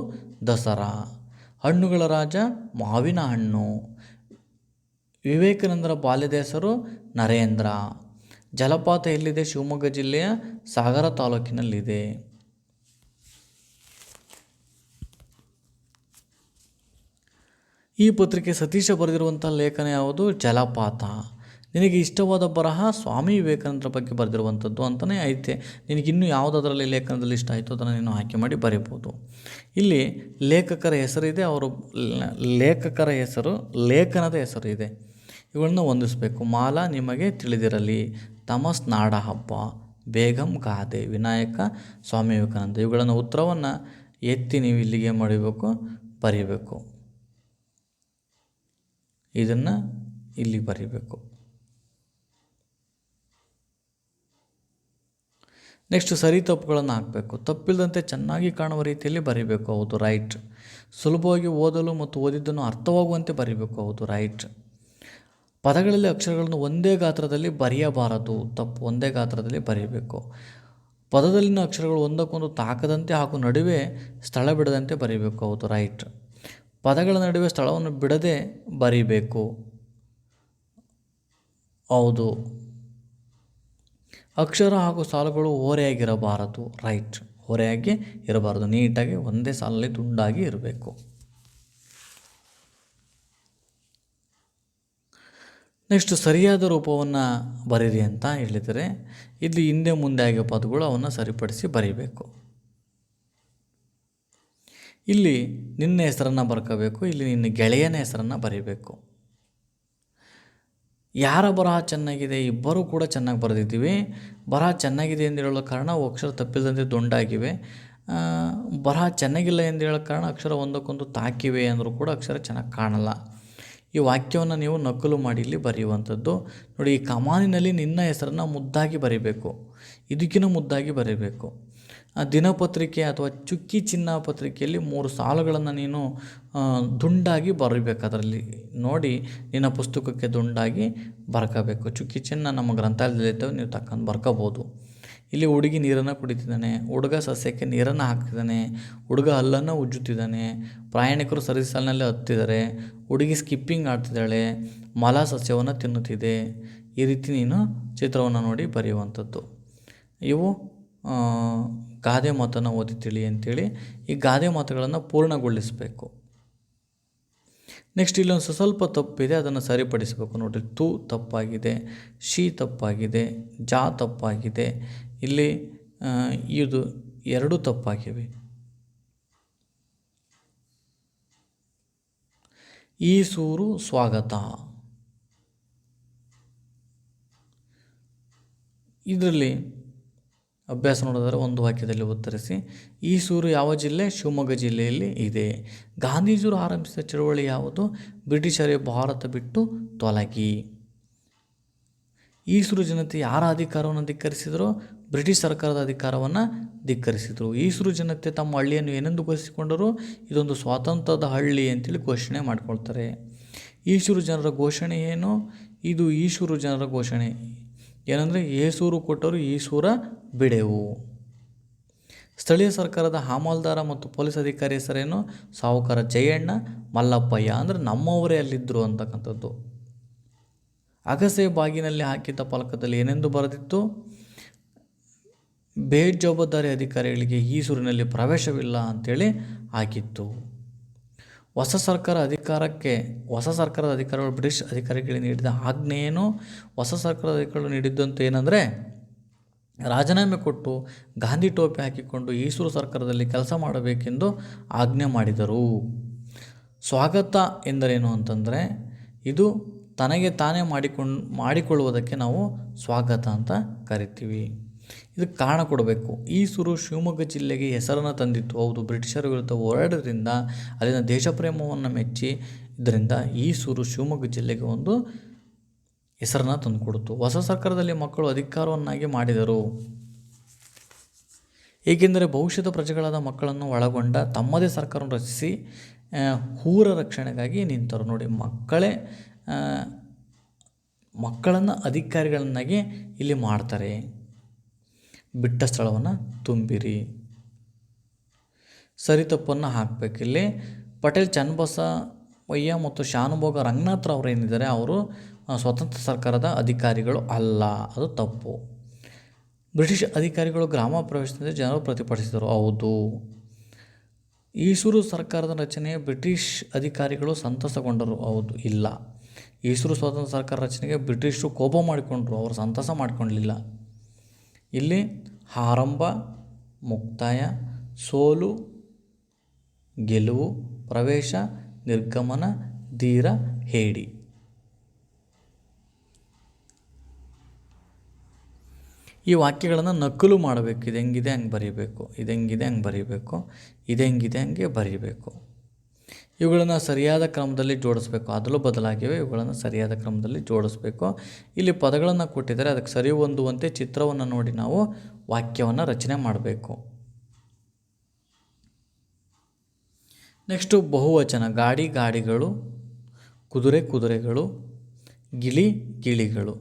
ದಸರಾ. ಹಣ್ಣುಗಳ ರಾಜ ಮಾವಿನ ಹಣ್ಣು. ವಿವೇಕಾನಂದರ ಬಾಲ್ಯದ ಹೆಸರು ನರೇಂದ್ರ. ಜಲಪಾತ ಎಲ್ಲಿದೆ, ಶಿವಮೊಗ್ಗ ಜಿಲ್ಲೆಯ ಸಾಗರ ತಾಲೂಕಿನಲ್ಲಿದೆ. ಈ ಪತ್ರಿಕೆ ಸತೀಶ ಬರೆದಿರುವಂಥ ಲೇಖನ ಯಾವುದು, ಜಲಪಾತ. ನಿನಗೆ ಇಷ್ಟವಾದ ಬರಹ ಸ್ವಾಮಿ ವಿವೇಕಾನಂದರ ಬಗ್ಗೆ ಬರೆದಿರುವಂಥದ್ದು ಅಂತಲೇ ಐತೆ. ನಿನಗಿನ್ನೂ ಯಾವುದಾದ್ರಲ್ಲಿ ಲೇಖನದಲ್ಲಿ ಇಷ್ಟ ಆಯಿತು ಅದನ್ನು ನೀನು ಆಯ್ಕೆ ಮಾಡಿ ಬರೀಬೋದು. ಇಲ್ಲಿ ಲೇಖಕರ ಹೆಸರಿದೆ, ಅವರು ಲೇಖಕರ ಹೆಸರು, ಲೇಖನದ ಹೆಸರು ಇದೆ. ಇವುಗಳನ್ನ ಹೊಂದಿಸಬೇಕು. ಮಾಲಾ ನಿಮಗೆ ತಿಳಿದಿರಲಿ, ತಮಸ್ ನಾಡ ಹಬ್ಬ, ಬೇಗಂ ಗಾದೆ, ವಿನಾಯಕ ಸ್ವಾಮಿ ವಿವೇಕಾನಂದ. ಇವುಗಳನ್ನು ಉತ್ತರವನ್ನು ಎತ್ತಿ ನೀವು ಇಲ್ಲಿಗೆ ಮಾಡಬೇಕು, ಬರೀಬೇಕು. ಇದನ್ನು ಇಲ್ಲಿ ಬರೀಬೇಕು. ನೆಕ್ಸ್ಟ್ ಸರಿ ತಪ್ಪುಗಳನ್ನು ಹಾಕಬೇಕು. ತಪ್ಪಿಲ್ಲದಂತೆ ಚೆನ್ನಾಗಿ ಕಾಣುವ ರೀತಿಯಲ್ಲಿ ಬರೀಬೇಕು, ಹೌದು, ರೈಟ್. ಸುಲಭವಾಗಿ ಓದಲು ಮತ್ತು ಓದಿದ್ದನ್ನು ಅರ್ಥವಾಗುವಂತೆ ಬರೀಬೇಕು, ಹೌದು, ರೈಟ್. ಪದಗಳಲ್ಲಿ ಅಕ್ಷರಗಳನ್ನು ಒಂದೇ ಗಾತ್ರದಲ್ಲಿ ಬರೆಯಬಾರದು, ತಪ್ಪು. ಒಂದೇ ಗಾತ್ರದಲ್ಲಿ ಬರೀಬೇಕು. ಪದದಲ್ಲಿನ ಅಕ್ಷರಗಳು ಒಂದಕ್ಕೊಂದು ತಾಕದಂತೆ ಹಾಗೂ ನಡುವೆ ಸ್ಥಳ ಬಿಡದಂತೆ ಬರೀಬೇಕು, ಹೌದು, ರೈಟ್. ಪದಗಳ ನಡುವೆ ಸ್ಥಳವನ್ನು ಬಿಡದೆ ಬರೀಬೇಕು, ಹೌದು. ಅಕ್ಷರ ಹಾಗೂ ಸಾಲುಗಳು ಓರೆಯಾಗಿರಬಾರದು, ರೈಟ್. ಓರೆಯಾಗಿ ಇರಬಾರದು, ನೀಟಾಗಿ ಒಂದೇ ಸಾಲಲ್ಲಿ ದುಂಡಾಗಿ ಇರಬೇಕು. ನೆಕ್ಸ್ಟ್ ಸರಿಯಾದ ರೂಪವನ್ನು ಬರೀರಿ ಅಂತ ಹೇಳಿದರೆ ಇಲ್ಲಿ ಹಿಂದೆ ಮುಂದೆ ಆಗಿರೋ ಪದಗಳು ಅವನ್ನು ಸರಿಪಡಿಸಿ ಬರೀಬೇಕು. ಇಲ್ಲಿ ನಿನ್ನ ಹೆಸರನ್ನು ಬರ್ಕೋಬೇಕು, ಇಲ್ಲಿ ನಿನ್ನ ಗೆಳೆಯನ ಹೆಸರನ್ನು ಬರೀಬೇಕು. ಯಾರ ಬರಹ ಚೆನ್ನಾಗಿದೆ, ಇಬ್ಬರೂ ಕೂಡ ಚೆನ್ನಾಗಿ ಬರೆದಿದ್ದೀವಿ. ಬರಹ ಚೆನ್ನಾಗಿದೆ ಎಂದು ಹೇಳೋ ಕಾರಣ ಅಕ್ಷರ ತಪ್ಪಿಲ್ಲದಂತೆ ದುಂಡಾಗಿವೆ. ಬರಹ ಚೆನ್ನಾಗಿಲ್ಲ ಎಂದು ಹೇಳೋ ಕಾರಣ ಅಕ್ಷರ ಒಂದಕ್ಕೊಂದು ತಾಕಿವೆ ಅಂದರೂ ಕೂಡ ಅಕ್ಷರ ಚೆನ್ನಾಗಿ ಕಾಣಲ್ಲ. ಈ ವಾಕ್ಯವನ್ನು ನೀವು ನಕಲು ಮಾಡಿ ಇಲ್ಲಿ ಬರೆಯುವಂಥದ್ದು. ನೋಡಿ, ಈ ಕಮಾನಿನಲ್ಲಿ ನಿನ್ನ ಹೆಸರನ್ನು ಮುದ್ದಾಗಿ ಬರೀಬೇಕು, ಇದಕ್ಕಿಂತ ಮುದ್ದಾಗಿ ಬರೀಬೇಕು. ದಿನಪತ್ರಿಕೆ ಅಥವಾ ಚುಕ್ಕಿ ಚಿನ್ನ ಪತ್ರಿಕೆಯಲ್ಲಿ 3 ಸಾಲುಗಳನ್ನು ನೀನು ದುಂಡಾಗಿ ಬರೀಬೇಕು. ಅದರಲ್ಲಿ ನೋಡಿ ನಿನ್ನ ಪುಸ್ತಕಕ್ಕೆ ದುಂಡಾಗಿ ಬರ್ಕೋಬೇಕು. ಚುಕ್ಕಿ ಚಿನ್ನ ನಮ್ಮ ಗ್ರಂಥಾಲಯದಲ್ಲಿದ್ದಾವೆ, ನೀವು ತಕ್ಕಂಡು ಬರ್ಕೋಬೋದು. ಇಲ್ಲಿ ಹುಡುಗಿ ನೀರನ್ನು ಕುಡಿತಿದ್ದಾನೆ, ಹುಡುಗ ಸಸ್ಯಕ್ಕೆ ನೀರನ್ನು ಹಾಕ್ತಿದ್ದಾನೆ, ಹುಡುಗ ಹಲ್ಲನ್ನು ಉಜ್ಜುತ್ತಿದ್ದಾನೆ, ಪ್ರಯಾಣಿಕರು ಸರಿ ಸಾಲಿನಲ್ಲಿ ಹತ್ತಿದ್ದಾರೆ, ಹುಡುಗಿ ಸ್ಕಿಪ್ಪಿಂಗ್ ಆಡ್ತಿದ್ದಾಳೆ, ಮಲ ಸಸ್ಯವನ್ನು ತಿನ್ನುತ್ತಿದೆ. ಈ ರೀತಿ ನೀನು ಚಿತ್ರವನ್ನು ನೋಡಿ ಬರೆಯುವಂಥದ್ದು. ಇವು ಗಾದೆ ಮಾತನ್ನು ಓದಿ ತಿಳಿ ಅಂತೇಳಿ ಈ ಗಾದೆ ಮಾತುಗಳನ್ನು ಪೂರ್ಣಗೊಳಿಸಬೇಕು. ನೆಕ್ಸ್ಟ್ ಇಲ್ಲೊಂದು ಸ್ವಲ್ಪ ತಪ್ಪಿದೆ, ಅದನ್ನು ಸರಿಪಡಿಸಬೇಕು. ನೋಡಿರಿ, ತು ತಪ್ಪಾಗಿದೆ, ಶಿ ತಪ್ಪಾಗಿದೆ, ಜಾ ತಪ್ಪಾಗಿದೆ, ಇಲ್ಲಿ ಇದು ಎರಡು ತಪ್ಪಾಗಿವೆ. ಈ ಸೂರು ಸ್ವಾಗತ. ಇದರಲ್ಲಿ ಅಭ್ಯಾಸ ನೋಡಿದರೆ ಒಂದು ವಾಕ್ಯದಲ್ಲಿ ಉತ್ತರಿಸಿ. ಈ ಸೂರು ಯಾವ ಜಿಲ್ಲೆ? ಶಿವಮೊಗ್ಗ ಜಿಲ್ಲೆಯಲ್ಲಿ ಇದೆ. ಗಾಂಧೀಜಿಯವರು ಆರಂಭಿಸಿದ ಚಳವಳಿ ಯಾವುದು? ಬ್ರಿಟಿಷರೇ ಭಾರತ ಬಿಟ್ಟು ತೊಲಗಿ. ಈಸೂರು ಜನತೆ ಯಾರ ಅಧಿಕಾರವನ್ನು ಧಿಕ್ಕರಿಸಿದರು? ಬ್ರಿಟಿಷ್ ಸರ್ಕಾರದ ಅಧಿಕಾರವನ್ನು ಧಿಕ್ಕರಿಸಿದರು. ಈಸೂರು ಜನತೆ ತಮ್ಮ ಹಳ್ಳಿಯನ್ನು ಏನೆಂದು ಘೋಷಿಸಿಕೊಂಡರು? ಇದೊಂದು ಸ್ವಾತಂತ್ರ್ಯದ ಹಳ್ಳಿ ಅಂತೇಳಿ ಘೋಷಣೆ ಮಾಡಿಕೊಳ್ತಾರೆ. ಈಸೂರು ಜನರ ಘೋಷಣೆ ಏನು? ಇದು ಈಸೂರು ಜನರ ಘೋಷಣೆ ಏನಂದರೆ, ಏಸೂರು ಕೊಟ್ಟರು ಈಸೂರ ಬಿಡೆವು. ಸ್ಥಳೀಯ ಸರ್ಕಾರದ ಹಮಾಲ್ದಾರ ಮತ್ತು ಪೊಲೀಸ್ ಅಧಿಕಾರಿ ಹೆಸರೇನು? ಸಾಹುಕಾರ ಜಯಣ್ಣ ಮಲ್ಲಪ್ಪಯ್ಯ. ಅಂದರೆ ನಮ್ಮವರೇ ಅಲ್ಲಿದ್ದರು ಅಂತಕ್ಕಂಥದ್ದು. ಅಗಸೆ ಬಾಗಿನಲ್ಲಿ ಹಾಕಿದ್ದ ಫಲಕದಲ್ಲಿ ಏನೆಂದು ಬರೆದಿತ್ತು? ಬೇಜವಾಬ್ದಾರಿ ಅಧಿಕಾರಿಗಳಿಗೆ ಈಸೂರಿನಲ್ಲಿ ಪ್ರವೇಶವಿಲ್ಲ ಅಂತೇಳಿ ಹಾಕಿತ್ತು. ಹೊಸ ಸರ್ಕಾರದ ಅಧಿಕಾರಿಗಳು ಬ್ರಿಟಿಷ್ ಅಧಿಕಾರಿಗಳಿಗೆ ನೀಡಿದ ಆಜ್ಞೆ ಏನು? ಹೊಸ ಸರ್ಕಾರದ ಅಧಿಕಾರಿಗಳು ನೀಡಿದ್ದಂತ ಏನಂದರೆ, ರಾಜೀನಾಮೆ ಕೊಟ್ಟು ಗಾಂಧಿ ಟೋಪಿ ಹಾಕಿಕೊಂಡು ಈಸೂರು ಸರ್ಕಾರದಲ್ಲಿ ಕೆಲಸ ಮಾಡಬೇಕೆಂದು ಆಜ್ಞೆ ಮಾಡಿದರು. ಸ್ವಾಗತ ಎಂದರೇನು ಅಂತಂದರೆ, ಇದು ತನಗೆ ತಾನೇ ಮಾಡಿಕೊಳ್ಳುವುದಕ್ಕೆ ನಾವು ಸ್ವಾಗತ ಅಂತ ಕರಿತೀವಿ. ಇದಕ್ಕೆ ಕಾರಣ ಕೊಡಬೇಕು. ಈಸೂರು ಶಿವಮೊಗ್ಗ ಜಿಲ್ಲೆಗೆ ಹೆಸರನ್ನು ತಂದಿತ್ತು. ಹೌದು, ಬ್ರಿಟಿಷರ ವಿರುದ್ಧ ಹೋರಾಡೋದ್ರಿಂದ ಅಲ್ಲಿನ ದೇಶಪ್ರೇಮವನ್ನು ಮೆಚ್ಚಿ ಇದರಿಂದ ಈಸೂರು ಶಿವಮೊಗ್ಗ ಜಿಲ್ಲೆಗೆ ಒಂದು ಹೆಸರನ್ನು ತಂದುಕೊಡ್ತು. ಹೊಸ ಸರ್ಕಾರದಲ್ಲಿ ಮಕ್ಕಳು ಅಧಿಕಾರವನ್ನಾಗಿ ಮಾಡಿದರು. ಏಕೆಂದರೆ ಭವಿಷ್ಯದ ಪ್ರಜೆಗಳಾದ ಮಕ್ಕಳನ್ನು ಒಳಗೊಂಡ ತಮ್ಮದೇ ಸರ್ಕಾರವನ್ನು ರಚಿಸಿ ಊರ ರಕ್ಷಣೆಗಾಗಿ ನಿಂತರು. ನೋಡಿ, ಮಕ್ಕಳನ್ನು ಅಧಿಕಾರಿಗಳನ್ನಾಗಿ ಇಲ್ಲಿ ಮಾಡ್ತಾರೆ. ಬಿಟ್ಟ ಸ್ಥಳವನ್ನು ತುಂಬಿರಿ. ಸರಿ ತಪ್ಪನ್ನು ಹಾಕಬೇಕಿಲ್ಲಿ. ಪಟೇಲ್ ಚನ್ನಬಸವಯ್ಯ ಮತ್ತು ಶಾನುಭೋಗ ರಂಗನಾಥ್ರವ್ರು ಏನಿದ್ದಾರೆ, ಅವರು ಸ್ವತಂತ್ರ ಸರ್ಕಾರದ ಅಧಿಕಾರಿಗಳು ಅಲ್ಲ, ಅದು ತಪ್ಪು. ಬ್ರಿಟಿಷ್ ಅಧಿಕಾರಿಗಳು ಗ್ರಾಮ ಪ್ರವೇಶದಿಂದ ಜನರು ಪ್ರತಿಭಟಿಸಿದರು. ಹೌದು. ಈಸೂರು ಸರ್ಕಾರದ ರಚನೆಗೆ ಬ್ರಿಟಿಷ್ ಅಧಿಕಾರಿಗಳು ಸಂತಸಗೊಂಡರು. ಹೌದು, ಇಲ್ಲ. ಈಸೂರು ಸ್ವತಂತ್ರ ಸರ್ಕಾರ ರಚನೆಗೆ ಬ್ರಿಟಿಷರು ಕೋಪ ಮಾಡಿಕೊಂಡ್ರು, ಅವರು ಸಂತಸ ಮಾಡಿಕೊಳ್ಳಲಿಲ್ಲ. ಇಲ್ಲಿ ಆರಂಭ, ಮುಕ್ತಾಯ, ಸೋಲು, ಗೆಲುವು, ಪ್ರವೇಶ, ನಿರ್ಗಮನ, ಧೀರ, ಹೇಡಿ. ಈ ವಾಕ್ಯಗಳನ್ನು ನಕಲು ಮಾಡಬೇಕು. ಇದೆಂಗಿದೆ ಹಂಗೆ ಬರೀಬೇಕು, ಇದೆಂಗಿದೆ ಹಂಗೆ ಬರೀಬೇಕು, ಇದೆಂಗಿದೆ ಹಂಗೆ ಬರೀಬೇಕು. ಇವುಗಳನ್ನು ಸರಿಯಾದ ಕ್ರಮದಲ್ಲಿ ಜೋಡಿಸ್ಬೇಕು. ಅದಲು ಬದಲಾಗಿವೆ, ಇವುಗಳನ್ನು ಸರಿಯಾದ ಕ್ರಮದಲ್ಲಿ ಜೋಡಿಸ್ಬೇಕು. ಇಲ್ಲಿ ಪದಗಳನ್ನು ಕೊಟ್ಟಿದ್ದಾರೆ, ಅದಕ್ಕೆ ಸರಿ ಹೊಂದುವಂತೆ ಚಿತ್ರವನ್ನು ನೋಡಿ ನಾವು ವಾಕ್ಯವನ್ನು ರಚನೆ ಮಾಡಬೇಕು. ನೆಕ್ಸ್ಟು ಬಹುವಚನ. ಗಾಡಿ ಗಾಡಿಗಳು, ಕುದುರೆ ಕುದುರೆಗಳು, ಗಿಳಿ ಗಿಳಿಗಳು.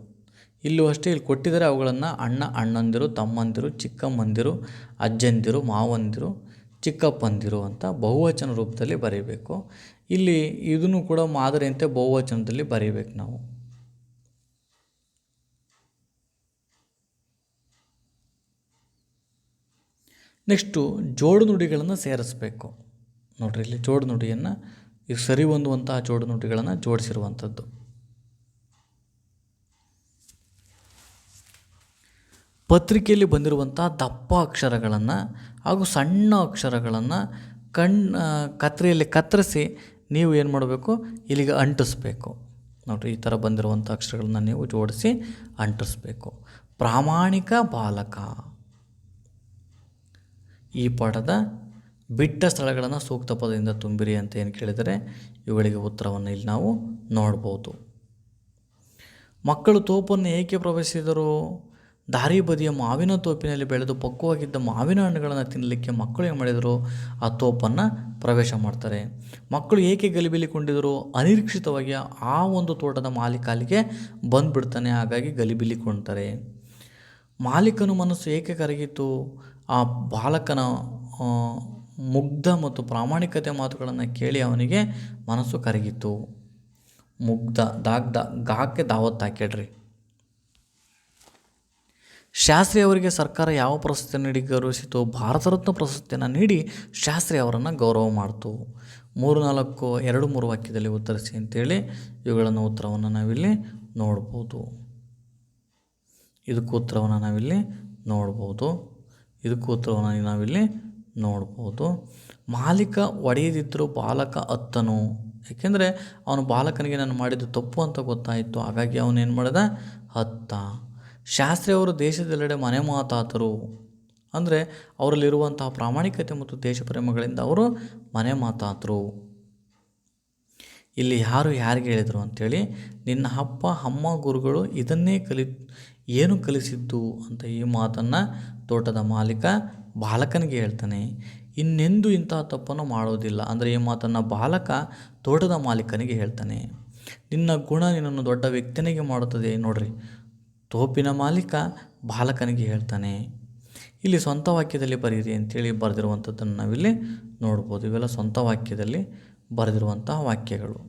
ಇಲ್ಲೂ ಅಷ್ಟೇ, ಇಲ್ಲಿ ಕೊಟ್ಟಿದ್ದಾರೆ ಅವುಗಳನ್ನು ಅಣ್ಣ ಅಣ್ಣಂದಿರು, ತಮ್ಮಂದಿರು, ಚಿಕ್ಕಮ್ಮಂದಿರು, ಅಜ್ಜಂದಿರು, ಮಾವಂದಿರು, ಚಿಕ್ಕಪ್ಪಂದಿರು ಅಂತ ಬಹುವಚನ ರೂಪದಲ್ಲಿ ಬರೀಬೇಕು. ಇಲ್ಲಿ ಇದನ್ನು ಕೂಡ ಮಾದರಿಯಂತೆ ಬಹುವಚನದಲ್ಲಿ ಬರೀಬೇಕು ನಾವು. ನೆಕ್ಸ್ಟು ಜೋಡು ನುಡಿಗಳನ್ನು ಸೇರಿಸಬೇಕು. ನೋಡಿರಿ, ಇಲ್ಲಿ ಜೋಡು ನುಡಿಯನ್ನು ಈಗ ಸರಿ ಹೊಂದುವಂತಹ ಜೋಡು ನುಡಿಗಳನ್ನು ಜೋಡಿಸಿರುವಂಥದ್ದು. ಪತ್ರಿಕೆಯಲ್ಲಿ ಬಂದಿರುವಂಥ ದಪ್ಪ ಅಕ್ಷರಗಳನ್ನು ಹಾಗೂ ಸಣ್ಣ ಅಕ್ಷರಗಳನ್ನು ಕತ್ತರಿಯಲ್ಲಿ ಕತ್ತರಿಸಿ ನೀವು ಏನು ಮಾಡಬೇಕು, ಇಲ್ಲಿಗೆ ಅಂಟಿಸ್ಬೇಕು. ನೋಡಿರಿ, ಈ ಥರ ಬಂದಿರುವಂಥ ಅಕ್ಷರಗಳನ್ನು ನೀವು ಜೋಡಿಸಿ ಅಂಟಿಸ್ಬೇಕು. ಪ್ರಾಮಾಣಿಕ ಬಾಲಕ. ಈ ಪಾಠದ ಬಿಟ್ಟ ಸ್ಥಳಗಳನ್ನು ಸೂಕ್ತ ಪದದಿಂದ ತುಂಬಿರಿ ಅಂತ ಏನು ಕೇಳಿದರೆ, ಇವುಗಳಿಗೆ ಉತ್ತರವನ್ನು ಇಲ್ಲಿ ನಾವು ನೋಡ್ಬೋದು. ಮಕ್ಕಳು ತೋಪನ್ನು ಏಕೆ ಪ್ರವೇಶಿಸಿದರು? ದಾರಿ ಬದಿಯ ಮಾವಿನ ತೋಪಿನಲ್ಲಿ ಬೆಳೆದು ಪಕ್ವವಾಗಿದ್ದ ಮಾವಿನ ಹಣ್ಣುಗಳನ್ನು ತಿನ್ನಲಿಕ್ಕೆ ಮಕ್ಕಳು ಏನು ಮಾಡಿದರು? ಆ ತೋಪನ್ನು ಪ್ರವೇಶ ಮಾಡ್ತಾರೆ. ಮಕ್ಕಳು ಏಕೆ ಗಲಿಬಿಲಿಕೊಂಡಿದ್ದರು? ಅನಿರೀಕ್ಷಿತವಾಗಿ ಆ ಒಂದು ತೋಟದ ಮಾಲೀಕ ಅಲ್ಲಿಗೆ ಬಂದುಬಿಡ್ತಾನೆ, ಹಾಗಾಗಿ ಗಲಿಬಿಲಿಕೊಳ್ತಾರೆ. ಮಾಲೀಕನ ಮನಸ್ಸು ಏಕೆ ಕರಗಿತು? ಆ ಬಾಲಕನ ಮುಗ್ಧ ಮತ್ತು ಪ್ರಾಮಾಣಿಕತೆ ಮಾತುಗಳನ್ನು ಕೇಳಿ ಅವನಿಗೆ ಮನಸ್ಸು ಕರಗಿತು. ಮುಗ್ಧ, ಗಾಕ್ಕೆ ದಾವತ್ ಹಾಕ್ಯಾಡ್ರಿ. ಶಾಸ್ತ್ರಿ ಅವರಿಗೆ ಸರ್ಕಾರ ಯಾವ ಪ್ರಶಸ್ತಿಯನ್ನು ನೀಡಿ ಗೌರವಿಸಿತು? ಭಾರತ ರತ್ನ ಪ್ರಶಸ್ತಿಯನ್ನು ನೀಡಿ ಶಾಸ್ತ್ರಿ ಅವರನ್ನು ಗೌರವ ಮಾಡಿತು. 3-4 2-3 ವಾಕ್ಯದಲ್ಲಿ ಉತ್ತರಿಸಿ ಅಂತೇಳಿ ಇವುಗಳನ್ನು ಉತ್ತರವನ್ನು ನಾವಿಲ್ಲಿ ನೋಡ್ಬೋದು. ಇದಕ್ಕೂ ಉತ್ತರವನ್ನು ನಾವಿಲ್ಲಿ ನೋಡ್ಬೋದು. ಇದಕ್ಕೂ ಉತ್ತರವನ್ನು ನಾವಿಲ್ಲಿ ನೋಡ್ಬೋದು. ಮಾಲೀಕ ಹೊಡೆಯದಿದ್ದರೂ ಬಾಲಕ ಅತ್ತನು. ಯಾಕೆಂದರೆ ಅವನು ಬಾಲಕನಿಗೆ ನಾನು ಮಾಡಿದ್ದು ತಪ್ಪು ಅಂತ ಗೊತ್ತಾಯಿತು, ಹಾಗಾಗಿ ಅವನೇನು ಮಾಡಿದ, ಹತ್ತ. ಶಾಸ್ತ್ರಿ ಅವರು ದೇಶದೆಲ್ಲೆಡೆ ಮನೆ ಮಾತಾತರು. ಅಂದರೆ ಅವರಲ್ಲಿರುವಂತಹ ಪ್ರಾಮಾಣಿಕತೆ ಮತ್ತು ದೇಶಪ್ರೇಮಗಳಿಂದ ಅವರು ಮನೆ ಮಾತಾತರು. ಇಲ್ಲಿ ಯಾರಿಗೆ ಹೇಳಿದರು ಅಂಥೇಳಿ, ನಿನ್ನ ಅಪ್ಪ ಅಮ್ಮ ಗುರುಗಳು ಇದನ್ನೇ ಏನು ಕಲಿಸಿದ್ದು ಅಂತ ಈ ಮಾತನ್ನು ತೋಟದ ಮಾಲೀಕ ಬಾಲಕನಿಗೆ ಹೇಳ್ತಾನೆ. ಇನ್ನೆಂದೂ ಇಂತಹ ತಪ್ಪನ್ನು ಮಾಡೋದಿಲ್ಲ. ಅಂದರೆ ಈ ಮಾತನ್ನು ಬಾಲಕ ತೋಟದ ಮಾಲೀಕನಿಗೆ ಹೇಳ್ತಾನೆ. ನಿನ್ನ ಗುಣ ನಿನ್ನನ್ನು ದೊಡ್ಡ ವ್ಯಕ್ತಿನಿಗೆ ಮಾಡುತ್ತದೆ. ನೋಡ್ರಿ, ತೋಪಿನ ಮಾಲೀಕ ಬಾಲಕನಿಗೆ ಹೇಳ್ತಾನೆ. ಇಲ್ಲಿ ಸ್ವಂತ ವಾಕ್ಯದಲ್ಲಿ ಬರೀರಿ ಅಂತೇಳಿ ಬರೆದಿರುವಂಥದ್ದನ್ನು ನಾವಿಲ್ಲಿ ನೋಡ್ಬೋದು. ಇವೆಲ್ಲ ಸ್ವಂತ ವಾಕ್ಯದಲ್ಲಿ ಬರೆದಿರುವಂತಹ ವಾಕ್ಯಗಳು.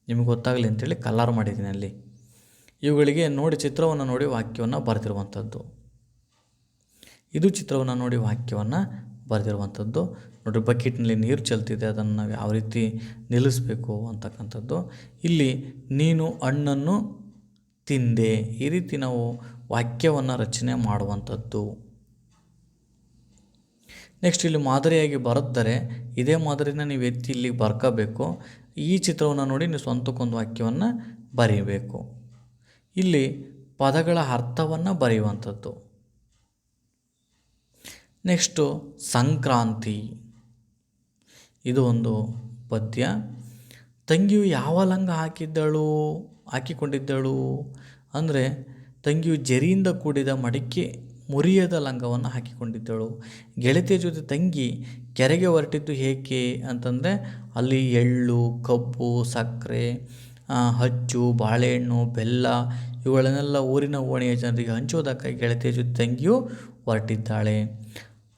ನಿಮಗೆ ಗೊತ್ತಾಗಲಿ ಅಂತೇಳಿ ಕಲರ್ ಮಾಡಿದ್ದೀನಿ ಅಲ್ಲಿ. ಇವುಗಳಿಗೆ ನೋಡಿ, ಚಿತ್ರವನ್ನು ನೋಡಿ ವಾಕ್ಯವನ್ನು ಬರೆದಿರುವಂಥದ್ದು. ಇದು ಚಿತ್ರವನ್ನು ನೋಡಿ ವಾಕ್ಯವನ್ನು ಬರೆದಿರುವಂಥದ್ದು. ನೋಡಿರಿ, ಬಕೆಟ್ನಲ್ಲಿ ನೀರು ಚೆಲ್ತಿದೆ, ಅದನ್ನು ನಾವು ಯಾವ ರೀತಿ ನಿಲ್ಲಿಸಬೇಕು ಅಂತಕ್ಕಂಥದ್ದು. ಇಲ್ಲಿ ನೀನು ಹಣ್ಣನ್ನು ತಿಂದೆ, ಈ ರೀತಿ ನಾವು ವಾಕ್ಯವನ್ನು ರಚನೆ ಮಾಡುವಂಥದ್ದು. ನೆಕ್ಸ್ಟ್ ಇಲ್ಲಿ ಮಾದರಿಯಾಗಿ ಬರೆದರೆ ಇದೇ ಮಾದರಿನ ನೀವು ಎತ್ತಿ ಇಲ್ಲಿಗೆ ಬರ್ಕೋಬೇಕು. ಈ ಚಿತ್ರವನ್ನು ನೋಡಿ ನೀವು ಸ್ವಂತಕ್ಕೊಂದು ವಾಕ್ಯವನ್ನು ಬರೀಬೇಕು. ಇಲ್ಲಿ ಪದಗಳ ಅರ್ಥವನ್ನು ಬರೆಯುವಂಥದ್ದು. ನೆಕ್ಸ್ಟು ಸಂಕ್ರಾಂತಿ, ಇದು ಒಂದು ಪದ್ಯ. ತಂಗಿಯು ಯಾವ ಲಂಗ ಹಾಕಿಕೊಂಡಿದ್ದಳು ಅಂದರೆ ತಂಗಿಯು ಜರಿಯಿಂದ ಕೂಡಿದ ಮಡಿಕೆ ಮುರಿಯದ ಲಂಗವನ್ನು ಹಾಕಿಕೊಂಡಿದ್ದಳು. ಗೆಳತಿಯ ಜೊತೆ ತಂಗಿ ಕೆರೆಗೆ ಹೊರಟಿದ್ದು ಏಕೆ ಅಂತಂದರೆ ಅಲ್ಲಿ ಎಳ್ಳು, ಕಬ್ಬು, ಸಕ್ಕರೆ, ಹಚ್ಚು, ಬಾಳೆಹಣ್ಣು, ಬೆಲ್ಲ ಇವುಗಳನ್ನೆಲ್ಲ ಊರಿನ ಓಣಿಯ ಜನರಿಗೆ ಹಂಚುವುದಕ್ಕಾಗಿ ಗೆಳತಿಯ ಜೊತೆ ತಂಗಿಯು ಹೊರಟಿದ್ದಾಳೆ.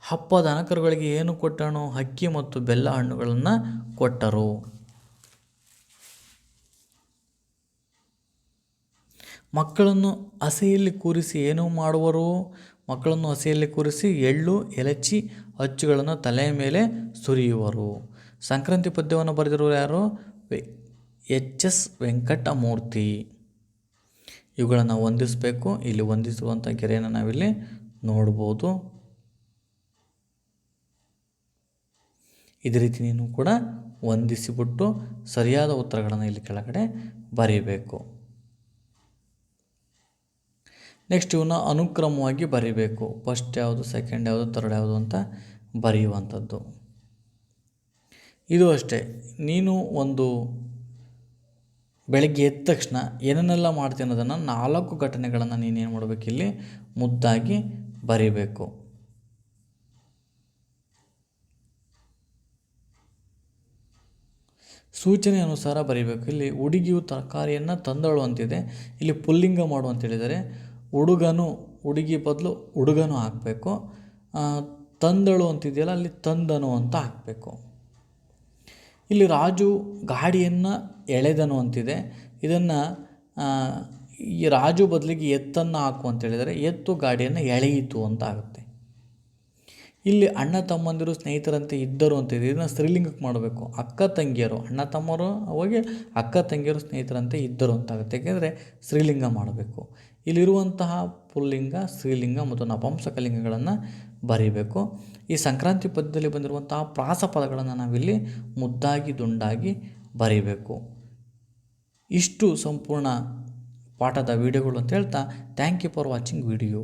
ಹಬ್ಬ ದನಕರುಗಳಿಗೆ ಏನು ಕೊಟ್ಟನು? ಅಕ್ಕಿ ಮತ್ತು ಬೆಲ್ಲ ಹಣ್ಣುಗಳನ್ನು ಕೊಟ್ಟರು. ಮಕ್ಕಳನ್ನು ಹಸೆಯಲ್ಲಿ ಕೂರಿಸಿ ಏನು ಮಾಡುವರು? ಮಕ್ಕಳನ್ನು ಹಸೆಯಲ್ಲಿ ಕೂರಿಸಿ ಎಳ್ಳು, ಎಲಚಿ, ಅಚ್ಚುಗಳನ್ನು ತಲೆಯ ಮೇಲೆ ಸುರಿಯುವರು. ಸಂಕ್ರಾಂತಿ ಪದ್ಯವನ್ನು ಬರೆದಿರುವರು ಯಾರು? ಎಚ್.ಎಸ್. ವೆಂಕಟಮೂರ್ತಿ. ಇವುಗಳನ್ನು ಹೊಂದಿಸಬೇಕು. ಇಲ್ಲಿ ಹೊಂದಿಸುವಂಥ ಗೆರೆಯನ್ನು ನಾವಿಲ್ಲಿ ನೋಡ್ಬೋದು. ಇದೇ ರೀತಿ ನೀನು ಕೂಡ ಹೊಂದಿಸಿಬಿಟ್ಟು ಸರಿಯಾದ ಉತ್ತರಗಳನ್ನು ಇಲ್ಲಿ ಕೆಳಗಡೆ ಬರೀಬೇಕು. ನೆಕ್ಸ್ಟ್ ಇವನ್ನ ಅನುಕ್ರಮವಾಗಿ ಬರೀಬೇಕು. ಫಸ್ಟ್ ಯಾವುದು, ಸೆಕೆಂಡ್ ಯಾವುದು, ಥರ್ಡ್ ಯಾವುದು ಅಂತ ಬರೆಯುವಂಥದ್ದು. ಇದು ಅಷ್ಟೇ. ನೀನು ಒಂದು ಬೆಳಗ್ಗೆ ಎದ್ದ ತಕ್ಷಣ ಏನನ್ನೆಲ್ಲ ಮಾಡ್ತೀನಿ ಅನ್ನೋದನ್ನು 4 ಘಟನೆಗಳನ್ನು ನೀನೇನು ಮಾಡಬೇಕು, ಇಲ್ಲಿ ಮುದ್ದಾಗಿ ಬರೀಬೇಕು. ಸೂಚನೆ ಅನುಸಾರ ಬರೀಬೇಕು. ಇಲ್ಲಿ ಹುಡುಗಿಯು ತರಕಾರಿಯನ್ನು ತಂದಳು ಅಂತಿದೆ, ಇಲ್ಲಿ ಪುಲ್ಲಿಂಗ ಮಾಡು ಅಂತ ಹೇಳಿದರೆ ಹುಡುಗನು, ಹುಡುಗಿ ಬದಲು ಹುಡುಗನು ಹಾಕಬೇಕು. ತಂದಳು ಅಂತಿದೆಯಲ್ಲ, ಅಲ್ಲಿ ತಂದನು ಅಂತ ಹಾಕಬೇಕು. ಇಲ್ಲಿ ರಾಜು ಗಾಡಿಯನ್ನು ಎಳೆದನು ಅಂತಿದೆ, ಇದನ್ನು ಈ ರಾಜು ಬದಲಿಗೆ ಎತ್ತನ್ನು ಹಾಕು ಅಂತ ಹೇಳಿದರೆ ಎತ್ತು ಗಾಡಿಯನ್ನು ಎಳೆಯಿತು ಅಂತ ಆಗುತ್ತೆ. ಇಲ್ಲಿ ಅಣ್ಣ ತಮ್ಮಂದಿರು ಸ್ನೇಹಿತರಂತೆ ಇದ್ದರು ಅಂತಿದೆ, ಇದನ್ನು ಸ್ತ್ರೀಲಿಂಗಕ್ಕೆ ಮಾಡಬೇಕು. ಅಕ್ಕ ತಂಗಿಯರು, ಅಣ್ಣ ತಮ್ಮರು ಹೋಗಿ ಅಕ್ಕ ತಂಗಿಯರು ಸ್ನೇಹಿತರಂತೆ ಇದ್ದರು ಅಂತಾಗುತ್ತೆ, ಏಕೆಂದರೆ ಸ್ತ್ರೀಲಿಂಗ ಮಾಡಬೇಕು. ಇಲ್ಲಿರುವಂತಹ ಪುಲ್ಲಿಂಗ, ಸ್ತ್ರೀಲಿಂಗ ಮತ್ತು ನಪುಂಸಕಲಿಂಗಗಳನ್ನು ಬರೀಬೇಕು. ಈ ಸಂಕ್ರಾಂತಿ ಪದ್ಯದಲ್ಲಿ ಬಂದಿರುವಂತಹ ಪ್ರಾಸ ಪದಗಳನ್ನು ನಾವಿಲ್ಲಿ ಮುದ್ದಾಗಿ ದುಂಡಾಗಿ ಬರೀಬೇಕು. ಇಷ್ಟು ಸಂಪೂರ್ಣ ಪಾಠದ ವಿಡಿಯೋಗಳು ಅಂತ ಹೇಳ್ತಾ, thank you for watching video.